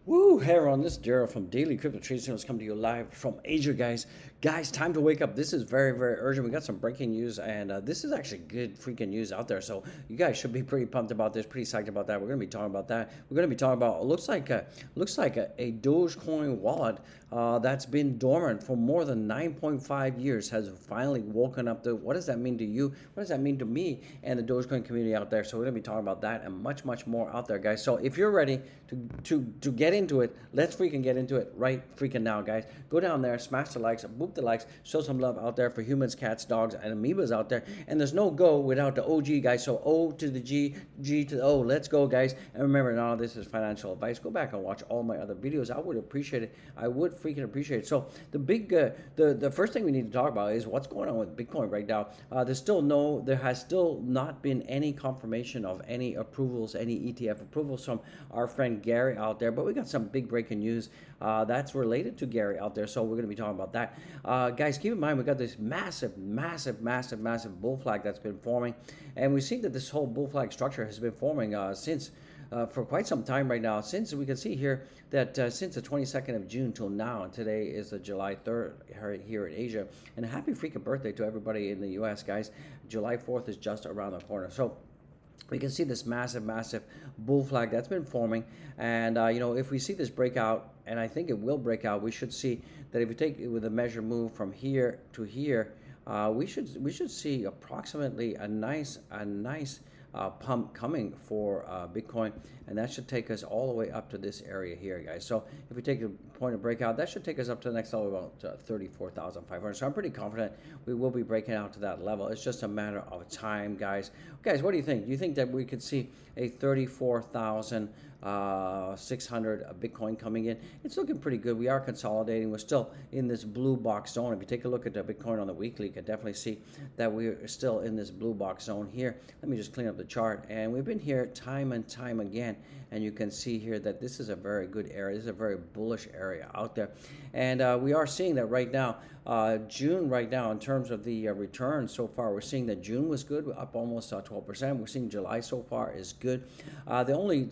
Woo, hey everyone, this is Daryl from Daily Crypto Trading Signals coming to you live from Asia, guys. Guys, time to wake up. This is very, very urgent. We got some breaking news, and this is actually good freaking news out there. So you guys should be pretty pumped about this, pretty psyched about that. We're going to be talking about that. We're going to be talking about, looks like a Dogecoin wallet that's been dormant for more than 9.5 years has finally woken up. To what does that mean to you? What does that mean to me and the Dogecoin community out there? So we're going to be talking about that and much, much more out there, guys. So if you're ready to get into it, let's freaking get into it right freaking now, guys. Go down there, smash the likes, boop the likes, show some love out there for humans, cats, dogs, and amoebas out there. And there's no go without the OG, guys. So O to the G, G to the O. Let's go, guys. And remember, none of this is financial advice. Go back and watch all my other videos. I would appreciate it. I would freaking appreciate it. So the big, the first thing we need to talk about is what's going on with Bitcoin right now. There has still not been any confirmation of any approvals, any ETF approvals from our friend Gary out there. But we got some big breaking news that's related to Gary out there. So we're going to be talking about that. Guys, keep in mind, we got this massive bull flag that's been forming. And we see that this whole bull flag structure has been forming since for quite some time right now. Since we can see here that since the 22nd of June till now, and today is the July 3rd here in Asia. And a happy freaking birthday to everybody in the US, guys. July 4th is just around the corner. So we can see this massive bull flag that's been forming. And if we see this breakout, and I think it will break out, we should see that if we take it with a measure move from here to here, we should see approximately a nice pump coming for Bitcoin, and that should take us all the way up to this area here, guys. So if we take a point of breakout, that should take us up to the next level, about 34,500. So I'm pretty confident we will be breaking out to that level. It's just a matter of time, guys. Guys, what do you think? Do you think that we could see a 34,600 Bitcoin coming in? It's looking pretty good. We are consolidating. We're still in this blue box zone. If you take a look at the Bitcoin on the weekly, you can definitely see that we're still in this blue box zone here. Let me just clean up the chart, and we've been here time and time again, and you can see here that this is a very good area. This is a very bullish area out there, and we are seeing that right now. June right now, in terms of the return so far, we're seeing that June was good, up almost 12%. We're seeing July so far is good. The only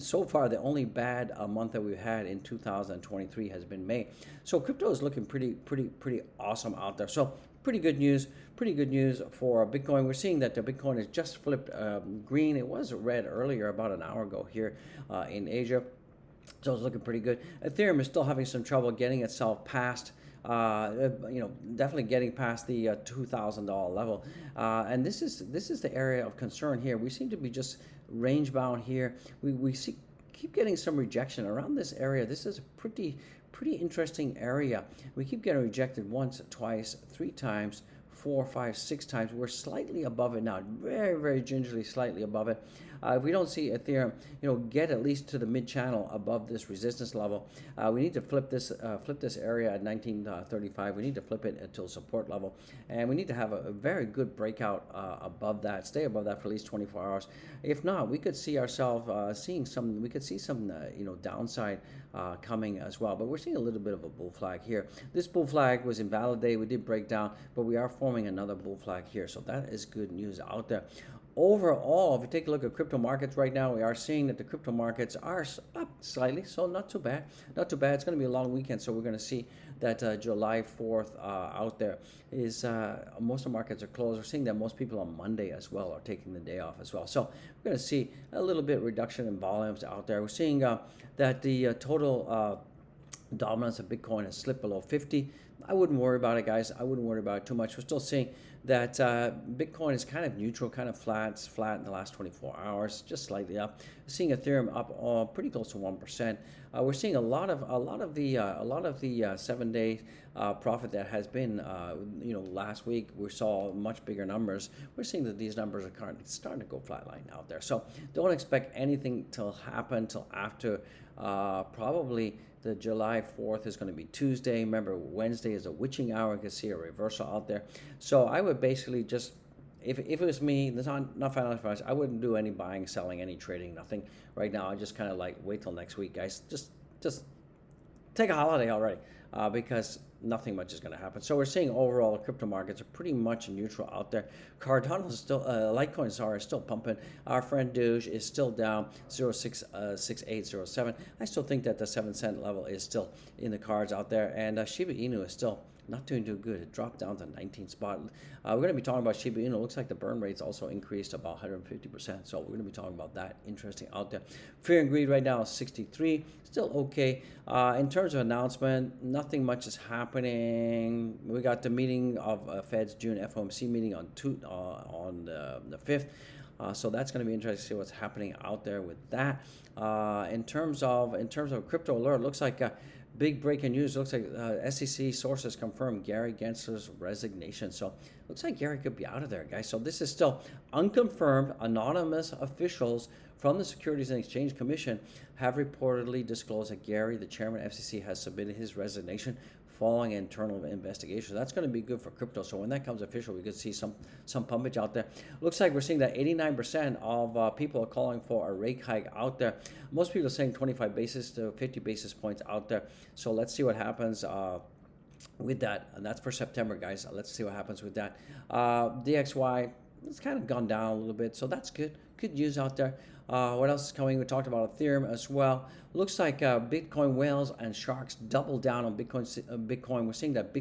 bad month that we've had in 2023 has been May. So crypto is looking pretty awesome out there. So pretty good news for Bitcoin. We're seeing that the Bitcoin has just flipped green. It was red earlier, about an hour ago here in Asia. So it's looking pretty good. Ethereum is still having some trouble getting itself past definitely getting past the $2,000 level, and this is the area of concern here. We seem to be just range bound here. We keep getting some rejection around this area. This is a pretty interesting area. We keep getting rejected once, twice, 3 times, 4, 5, 6 times. We're slightly above it now, very gingerly slightly above it. If we don't see Ethereum, get at least to the mid channel above this resistance level, we need to flip this area at 1935. We need to flip it until support level, and we need to have a very good breakout above that. Stay above that for at least 24 hours. If not, we could see ourselves seeing some. We could see some downside coming as well. But we're seeing a little bit of a bull flag here. This bull flag was invalidated. We did break down, but we are forming another bull flag here. So that is good news out there. Overall, if you take a look at crypto markets right now, we are seeing that the crypto markets are up slightly, so not too bad. It's going to be a long weekend, so we're going to see that July 4th out there is most of the markets are closed. We're seeing that most people on Monday as well are taking the day off as well. So we're going to see a little bit reduction in volumes out there. We're seeing that the total dominance of Bitcoin has slipped below 50. I wouldn't worry about it, guys. I wouldn't worry about it too much. We're still seeing that Bitcoin is kind of neutral, kind of flat. It's flat in the last 24 hours, just slightly up. We're seeing Ethereum up pretty close to 1%. We're seeing a lot of the 7-day profit that has been last week. We saw much bigger numbers. We're seeing that these numbers are starting to go flatline out there. So don't expect anything to happen till after probably the July 4th is going to be Tuesday. Remember, Wednesday is a witching hour. You can see a reversal out there. So I would basically just, if it was me, this is not financial advice, I wouldn't do any buying, selling, any trading, nothing right now. I just kind of like wait till next week, guys. Just take a holiday already, because nothing much is going to happen. So we're seeing overall the crypto markets are pretty much neutral out there. Cardano is still, Litecoins are still pumping. Our friend Doge is still down 0.6807. I still think that the 7 cent level is still in the cards out there. And Shiba Inu is still not doing too good. It dropped down to 19th spot. We're going to be talking about Shiba Inu. It looks like the burn rates also increased about 150%. So we're going to be talking about that. Interesting out there. Fear and greed right now is 63. Still okay. In terms of announcement, nothing much is happening. We got the meeting of Fed's June FOMC meeting on the 5th. So that's going to be interesting to see what's happening out there with that. In terms of crypto alert, looks like big breaking news. Looks like SEC sources confirm Gary Gensler's resignation. So looks like Gary could be out of there, guys. So this is still unconfirmed. Anonymous officials from the Securities and Exchange Commission have reportedly disclosed that Gary, the chairman of FCC, has submitted his resignation following internal investigation. That's going to be good for crypto. So when that comes official, we could see some pumpage out there. Looks like we're seeing that 89% of people are calling for a rate hike out there. Most people are saying 25 basis to 50 basis points out there. So let's see what happens with that. And that's for September, guys. Let's see what happens with that. DXY, it's kind of gone down a little bit. So that's good. Good news out there. What else is coming? We talked about Ethereum as well. Looks like Bitcoin whales and sharks double down on Bitcoin. We're seeing that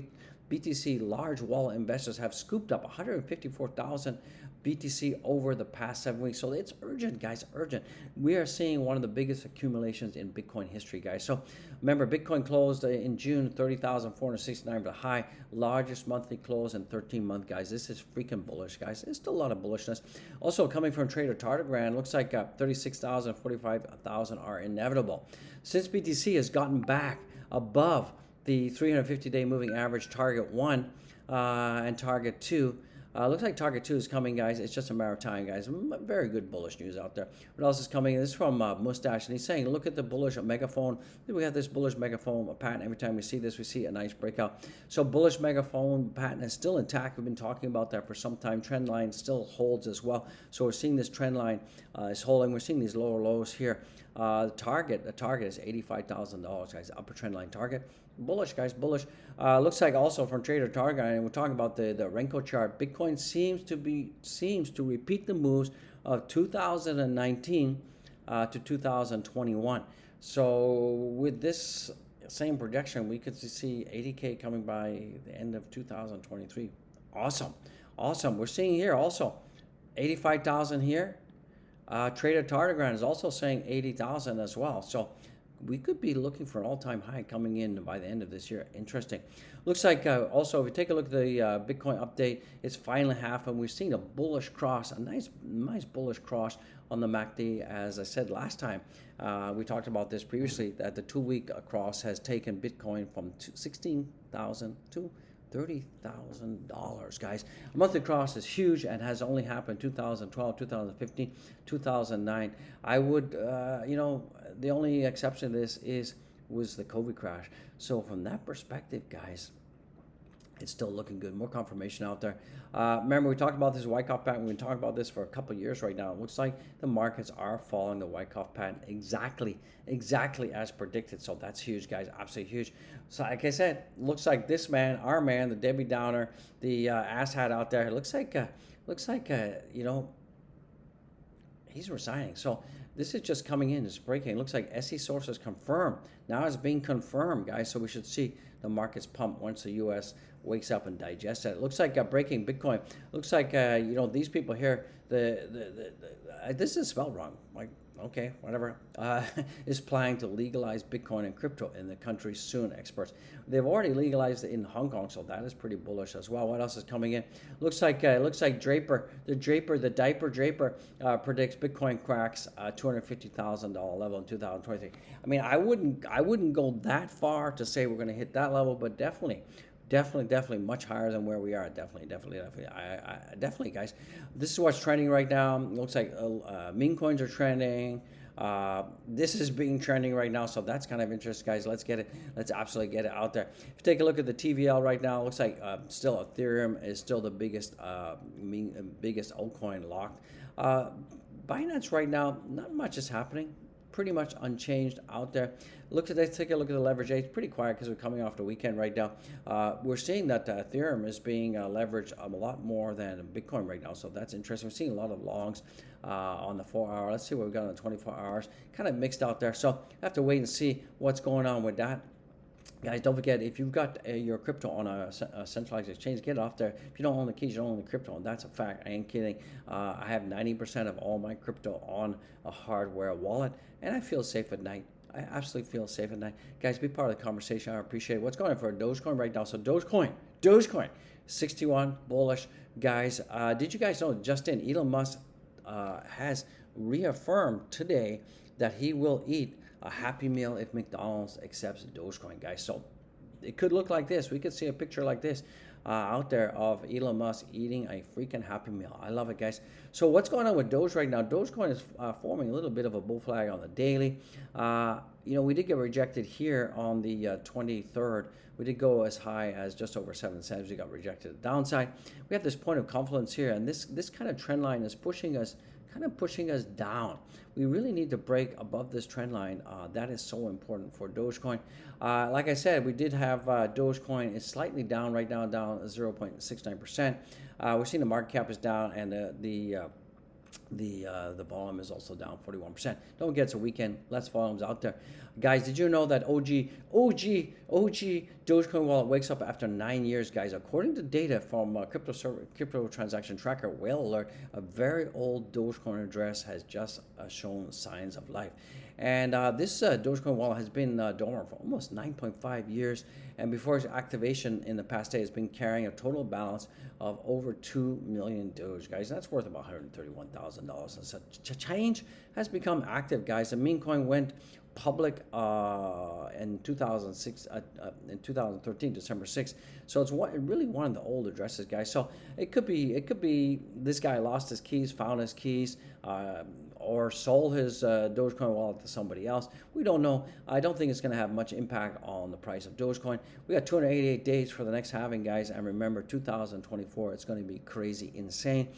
BTC large wallet investors have scooped up 154,000 BTC over the past 7 weeks. So it's urgent, guys, urgent. We are seeing one of the biggest accumulations in Bitcoin history, guys. So remember, Bitcoin closed in June, 30,469 the high, largest monthly close in 13 months, guys. This is freaking bullish, guys. There's still a lot of bullishness. Also coming from Trader Tardigrade, looks like 36,000, 45,000 are inevitable. Since BTC has gotten back above the 350-day moving average target 1 and target 2. Looks like target 2 is coming, guys. It's just a matter of time, guys. Very good bullish news out there. What else is coming? This is from Mustache, and he's saying, look at the bullish megaphone. We have this bullish megaphone pattern. Every time we see this, we see a nice breakout. So bullish megaphone pattern is still intact. We've been talking about that for some time. Trend line still holds as well. So we're seeing this trend line is holding. We're seeing these lower lows here. The target is $85,000, guys. Upper trend line target. Bullish, guys, bullish. Looks like also from Trader Target, and we're talking about the Renko chart. Bitcoin seems to repeat the moves of 2019 to 2021. So with this same projection, we could see 80K coming by the end of 2023. Awesome. We're seeing here also 85,000 here. Trader Tardigrade is also saying 80,000 as well. So we could be looking for an all-time high coming in by the end of this year. Interesting. Looks like also, if you take a look at the Bitcoin update, it's finally happened. We've seen a bullish cross, a nice bullish cross on the MACD. As I said last time, we talked about this previously, that the 2-week cross has taken Bitcoin from 16,000 to $30,000, guys. A monthly cross is huge and has only happened 2012, 2015, 2009. I would, the only exception to this was the COVID crash. So from that perspective, guys, it's still looking good. More confirmation out there. Remember, we talked about this Wyckoff pattern. We've been talking about this for a couple of years right now. It looks like the markets are following the Wyckoff pattern exactly as predicted. So that's huge, guys. Absolutely huge. So like I said, looks like this man, our man, the Debbie Downer, the asshat out there, looks like he's resigning. So this is just coming in, it's breaking. It looks like SE sources confirmed. Now it's being confirmed, guys. So we should see the markets pump once the U.S. wakes up and digests it. It looks like breaking Bitcoin. Looks like these people here. This is spelled wrong. Like, okay, whatever. Is planning to legalize Bitcoin and crypto in the country soon. Experts. They've already legalized it in Hong Kong, so that is pretty bullish as well. What else is coming in? Looks like Draper, the diaper Draper, predicts Bitcoin cracks $250,000 level in 2023. I mean, I wouldn't go that far to say we're going to hit that level, but definitely much higher than where we are. Definitely, guys. This is what's trending right now. It looks like meme coins are trending. This is being trending right now, so that's kind of interesting, guys. Let's get it. Let's absolutely get it out there. If you take a look at the TVL right now, it looks like still Ethereum is still the biggest altcoin locked. Binance right now, not much is happening. pretty much unchanged out there. Let's take a look at the leverage. It's pretty quiet because we're coming off the weekend right now. We're seeing that Ethereum is being leveraged a lot more than Bitcoin right now, so that's interesting. We're seeing a lot of longs on the 4-hour. Let's see what we've got on the 24 hours. Kind of mixed out there, so I have to wait and see what's going on with that. Guys, don't forget, if you've got your crypto on a centralized exchange, get it off there. If you don't own the keys, you don't own the crypto, and that's a fact. I ain't kidding. I have 90% of all my crypto on a hardware wallet, and I feel safe at night. I absolutely feel safe at night. Guys, be part of the conversation. I appreciate it. What's going on for Dogecoin right now? So Dogecoin, 61 bullish. Guys, did you guys know just in Elon Musk has reaffirmed today that he will eat a Happy Meal if McDonald's accepts Dogecoin, guys. So it could look like this. We could see a picture like this out there of Elon Musk eating a freaking Happy Meal. I love it, guys. So what's going on with Doge right now? Dogecoin is forming a little bit of a bull flag on the daily. We did get rejected here on the 23rd. We did go as high as just over 7 cents. We got rejected at the downside. We have this point of confluence here, and this kind of trend line is pushing us down. We really need to break above this trend line. That is so important for Dogecoin. Like I said, we did have Dogecoin is slightly down right now, down 0.69%. We're seeing the market cap is down, and the volume is also down 41%. Don't forget, it's a weekend, less volumes out there. Guys, did you know that OG Dogecoin wallet wakes up after 9 years, guys? According to data from crypto transaction tracker Whale Alert, a very old Dogecoin address has just shown signs of life. And this Dogecoin wallet has been dormant for almost 9.5 years. And before its activation in the past day, it's been carrying a total balance of over 2 million Doge, guys. That's worth about $131,000. And such change has become active, guys. The meme coin went public in 2013, December 6th. So it's really one of the old addresses, guys. So it could be this guy lost his keys, found his keys, or sold his Dogecoin wallet to somebody else. We don't know. I don't think it's going to have much impact on the price of Dogecoin. We got 288 days for the next halving, guys. And remember, 2024, it's going to be crazy insane.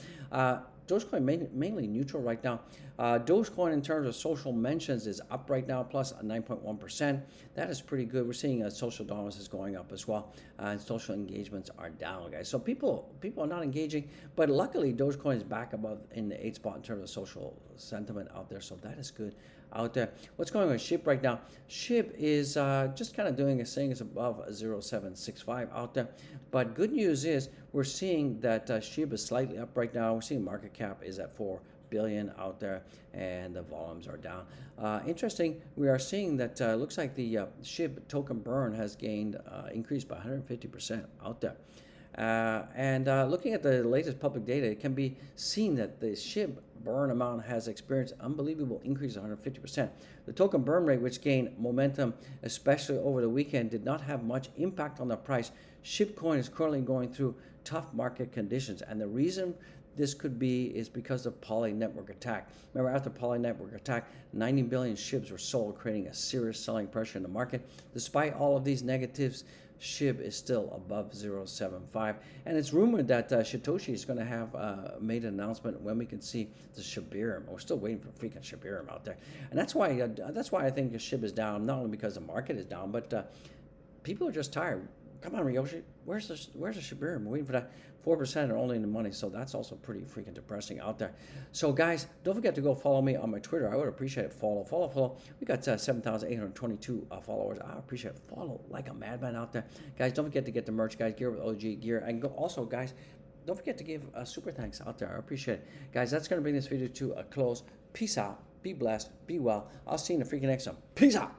Dogecoin mainly neutral right now. Dogecoin in terms of social mentions is up right now, plus 9.1%. That is pretty good. We're seeing social dominance is going up as well, and social engagements are down, guys. So people are not engaging, but luckily Dogecoin is back above in the 8th spot in terms of social sentiment out there. So that is good out there. What's going on with SHIB right now? SHIB is just kind of doing a thing. It's above 0.765 out there. But good news is we're seeing that SHIB is slightly up right now. We're seeing market cap is at 4 billion out there, and the volumes are down. Interesting, we are seeing that looks like the SHIB token burn has gained increased by 150% out there. Looking at the latest public data, it can be seen that the SHIB burn amount has experienced unbelievable increase of 150%. The token burn rate, which gained momentum, especially over the weekend, did not have much impact on the price. Shipcoin is currently going through tough market conditions, and the reason this could be is because of Poly network attack. Remember, after Poly network attack, 90 billion SHIBs were sold, creating a serious selling pressure in the market. Despite all of these negatives, SHIB is still above 0.75, and it's rumored that Satoshi is going to have made an announcement when we can see the Shibirum. We're still waiting for freaking Shibirum out there, and that's why I think the SHIB is down, not only because the market is down, but people are just tired. Come on, Ryoshi, where's the Shibirum? We're waiting for that. 4% are only in the money, so that's also pretty freaking depressing out there. So guys, don't forget to go follow me on my Twitter. I would appreciate it. Follow. We got 7,822 followers. I appreciate it. Follow like a madman out there. Guys, don't forget to get the merch, guys. Gear with OG Gear. And also, guys, don't forget to give a super thanks out there. I appreciate it. Guys, that's going to bring this video to a close. Peace out. Be blessed. Be well. I'll see you in the freaking next one. Peace out.